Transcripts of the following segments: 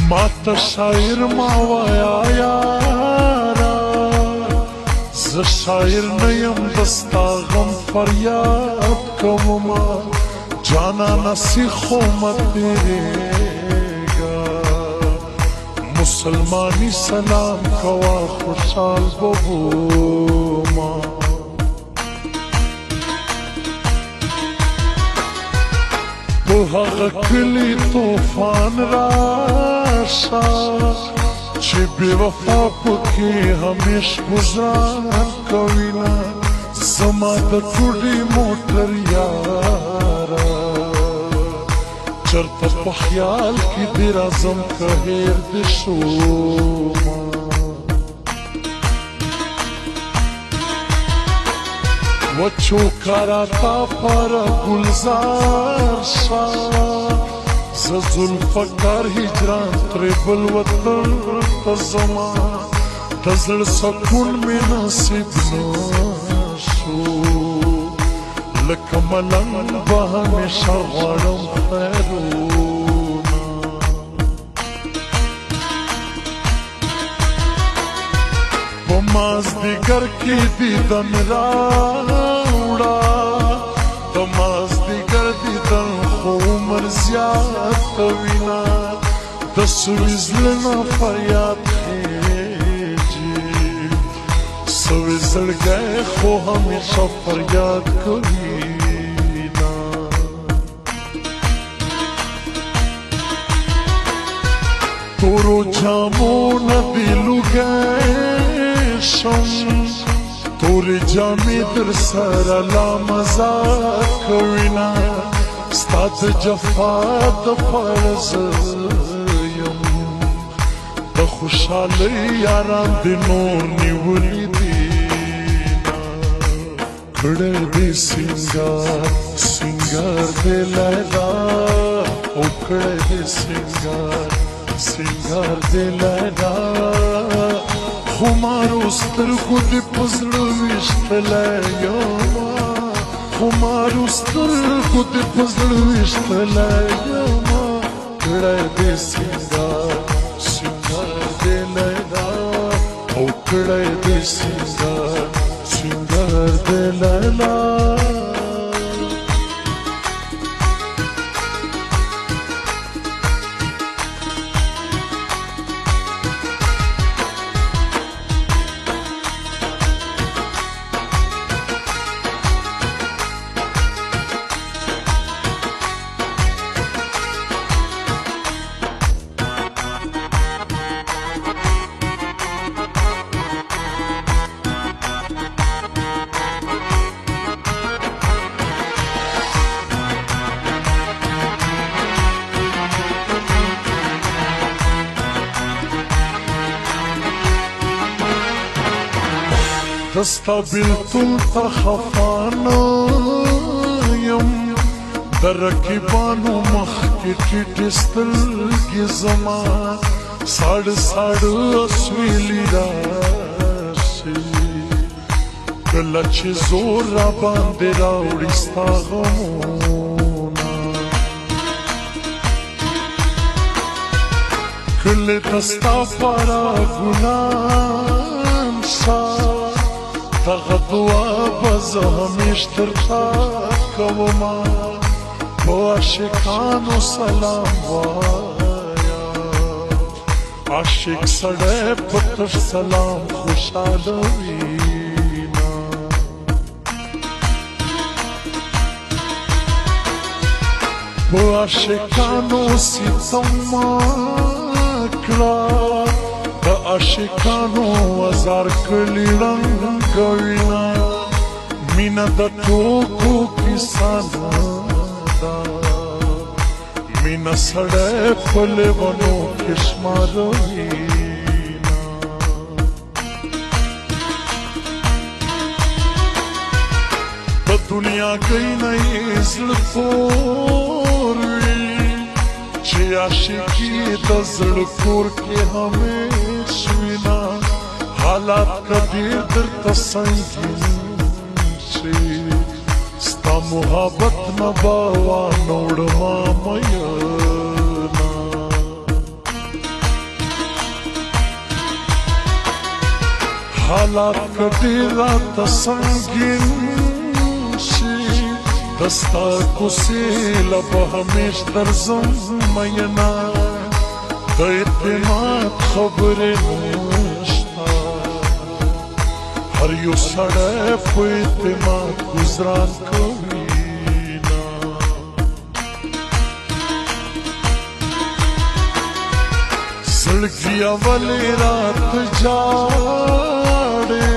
ماته شاعر ما وایا یارا زه شاعر نه یم دستا غم فریاد کومه جانانه سیخو مه تیریږه مسلمانی سلام کوا خوشحال ببوما په هغه کلي طوفان راشه چې بې وفا پکې همیش ګزار کوینه زما د ټوډۍ موټر یاره چرته په خیال کې دې راځم که هېر دې شومه وچو کراتا پر گلزار شا ز زلفقار هجران ترې بل وطن ته ځمه د زړه سکون مې نصیب نه شو لکه ملنګ به همیشه غواړم خیرونه په مازدیګر کې دیدن راوړه د مازدیګر دیدن خو عمر زیاتوینه د سوي زړه نه فریاد خیږي سوي زړګی خو همیشه فریاد کوي تورو جامو نه دې لوګی شم تورې جامې در سره لا مزاق کوینه ستا د جفا دپاره زه یم د خوشحالۍ یاران دې نور نیولي دینه کړی دې سینګار سینګار دې لیلا او کړی دې سینګار سینګار دې لیلا خمارو سترګو دې په زړه ویشتلی یمه خمارو سترګو دې په زړه ویشتلی یمه کړی دې سینګار سینګار دې لیلا او کړی دې سینګار سینګار دې لیلا دستا بیلتون تا خفانه یم د رقیبانو مخکې ټیټې سترګې زما ساړه ساړه اسویلي راشي کله چې زور راباندې راوړي ستا غمونه کله دستا پاره ګلان شا دغه دعا به زه همیش درته کومه په عاشقانو سلام وایه عاشق سړی په تش سلام خوشحاله وینه په عاشقانو ستم مه کړه د عاشقانو ازار کړي رنګوینه مینه د ټوکو کیسه نه ده مینه سړی په لیونو کې شماروینه په دنیا کې نه یې زړه تور وي چې عاشقي د زړه کور کې همیش وینا حالات کبھی درته سنګین شي ستا محبت نه به وانه وړمه میینه حالات کدی رات سنگین شي دستا کوسی لب همیش درزم مینا د اعتماد خبرې نشتا هر یو سړی په اعتماد گزاران کوي زړګیا ولې رات جاړې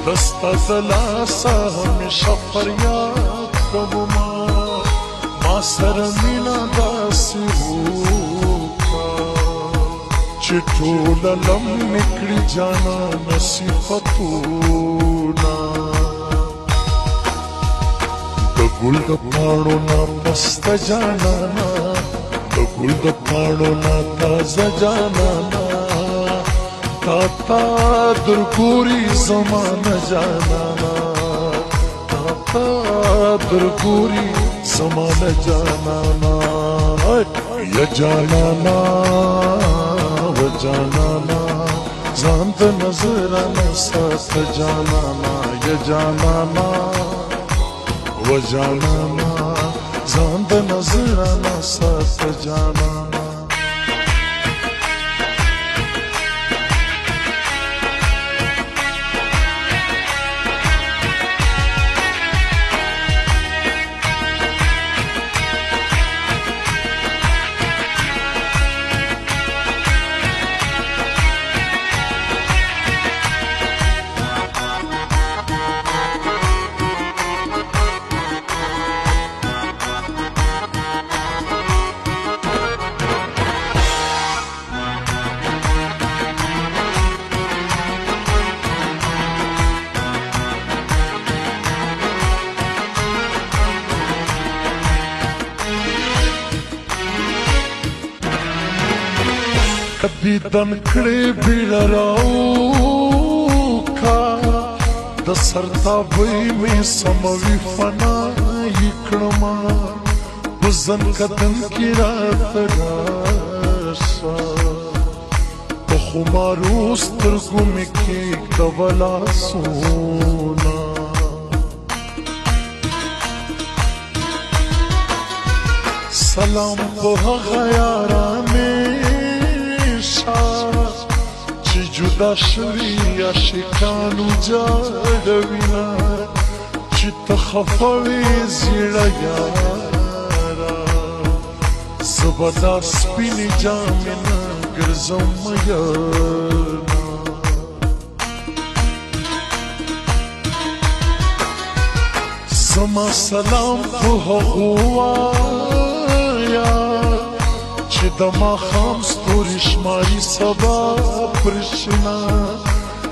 دستا دلاسا همیشه فریاد کوما ما سره مینا داسې وکړه چې ټوله لم نکړي جانان صفتونه د ګل د پاڼو نه پسته جانانا د ګل د پاڼو نه تازه جانانا تا تا درګوري زمانه جانانا تا تا درګوري زمانه جانانا یا جانانا و جانانا ځان د نظرانه سات جانانا یا جانانا و جانانا ځان د نظرانه سات جانانا دیدن کړي بیړه راوکا د سرتابۍ مې سموي فنا یې کړما په ځن قدم کې راته راشه په خمارو سترګو مې کېږده لاسونه سلام په هغه یارانې چې جدا شوي عاشقانو جاړوینه چې ته خفه وې زړه یاره زه به دا سپینې جامې نه ګرځم میینه زما سلام په هغو وایه چې د ماښام ستوري شماري سبا پرشنا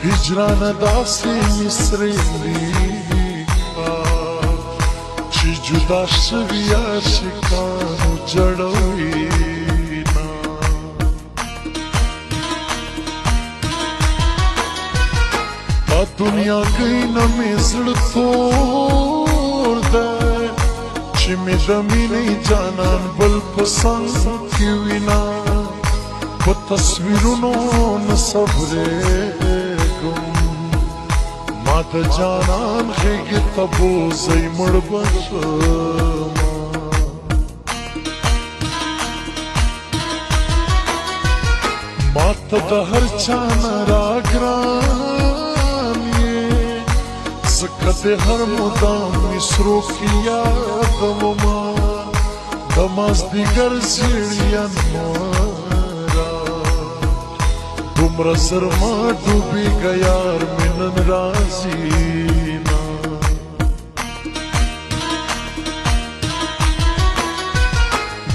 هجرانه داسې مصرې لیکه چې جدا شوي عاشقانو جړوینه دا دنیا کې نه مې زړه تور دی چې مې د مینې جانان بل په څنګ کې وینا په تصویرونو نه صبرېږم ما د جانان غېږې ته بوځئ مړ به شمه ما ته د هر چا نه راګران یې ځکه د هر مدام مصرو کې یادومه د مازدیګر زیړین مارا دومره زر ما ډوبېږه یار مې نن راځي نه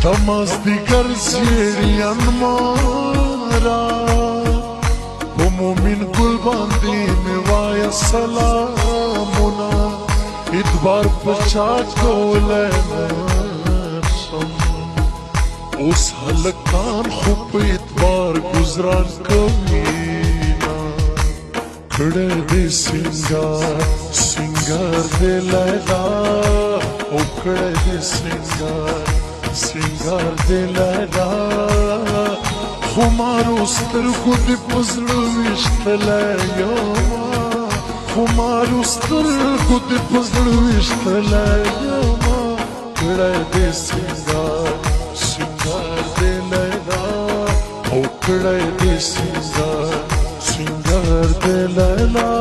د مازدیګر زیړین مارا په مومن ګل باندې مې وایه سلامونه اعتبار په چا کولی نشم اوس هلکان خو په اعتبار ګزران کوینه کړی دې سینګار سینګار دې لیلا او کړی دې سینګار سینګار دې لیلا خمارو سترګو دې په زړه ویشتلی یمه خمارو سترګو دې په زړه ویشتلی یمه کړی دې سینګار سینګار دې لیلا او کړی دې سینګار سینګار دې لیلا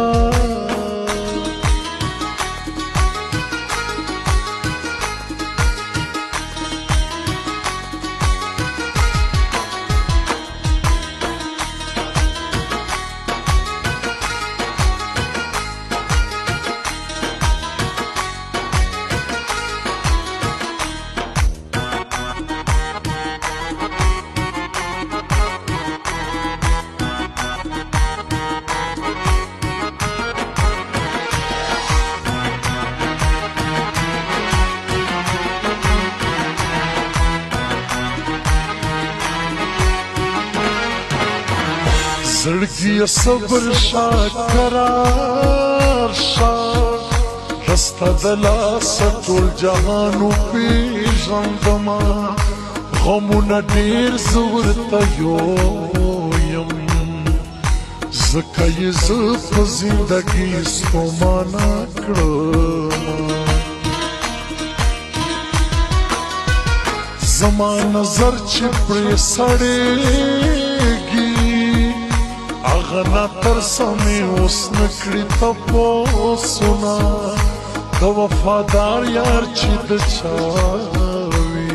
زړګي صبر شا قرار شا رستا د لاسه ټول جهانو پېژندما غمونه ډېر زه ورته یویم ځکه یې زه په زندګي ستومانه کړم زما نظر چې پرې سړېږي اغنا ترسمې اوس نکړي تپوسونه د وفادار یار چې د چا وي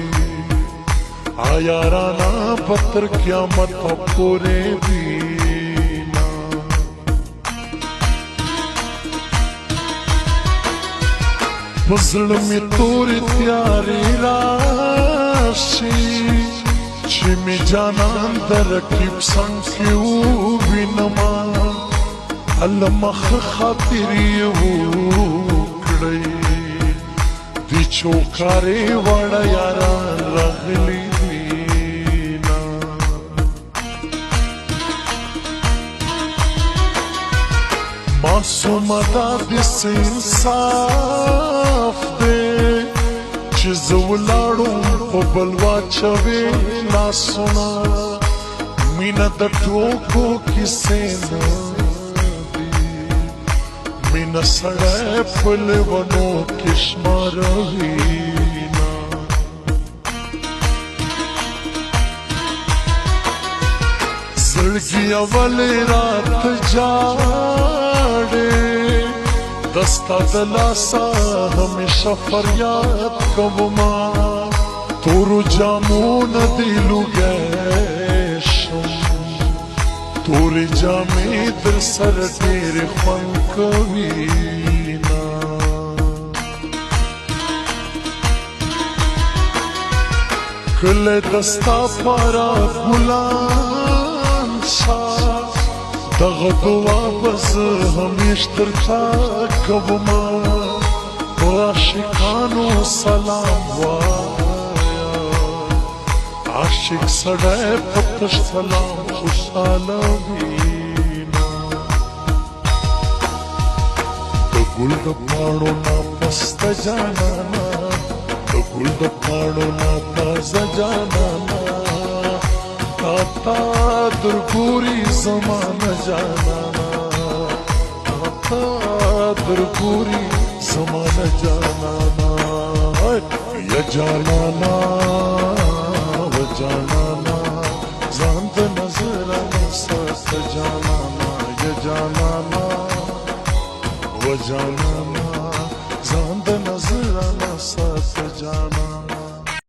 یارانه به تر قیامته پورې وینا په زړه مې تورې تیارې راشي چې می جانان در رقیب څنګ کې ووینما الله مخ خاطر یې وکړی د چوکارې واړه یاران راغلي وینا معصومه دا داسې انصاف دی چې زه ولاړم په بل واچوې لاسونه مینه د ټوکو کیسې نه دي مینه سړی په لیونو کې شماروینه زړګیه ولې راته جاړې دستا د لاسه همیشه فریاد کوما تورو جامونه دې لوګی شم تورې جامې در سره ډېرې خوند کوینه کله دستا پاره ګلان شه دغه دعا به زه همیش درته کومه په عاشقانو سلام وایه عاشق سړی په تش سلام خوشحاله وینه د ګل د پاڼو نه پسته جانانه د ګل د پاڼو نه تازه جانانه تا درګوري زمانه جانانا تا درګوري زمانه جانانا یا جانانا و جانانا ځان د نظرانه سات جانانا یا جانانا و جانانا ځان د نظرانه سات جانانا